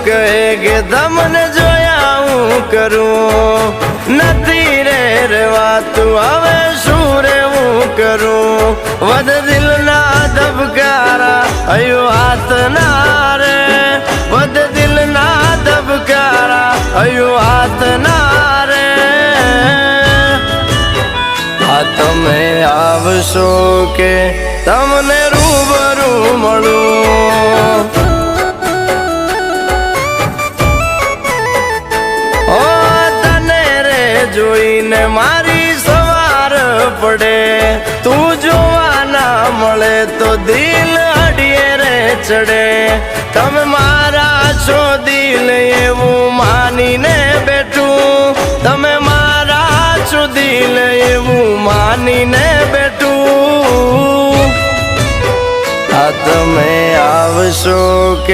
કહે કે તમને જોયા હું કરું, નથી રે રેવાતું હવે શું રેવું કરું. વધ દિલના ધબકારા હયું હાથ ના રે, વધ દિલના ધબકારા હયું હાથ ના રે. આ તમે આવશો કે તમને રૂબરૂ મળું. ઓ તને રે જોઈને મારી સવાર પડે, તું જોવા ના મળે તો દિલ અડીએ રે ચડે. તમે મારા છો દિલ એવું માનીને બેઠું, તમે મારા છો દિલ એવું માનીને બેઠું. આ તમે આવશો કે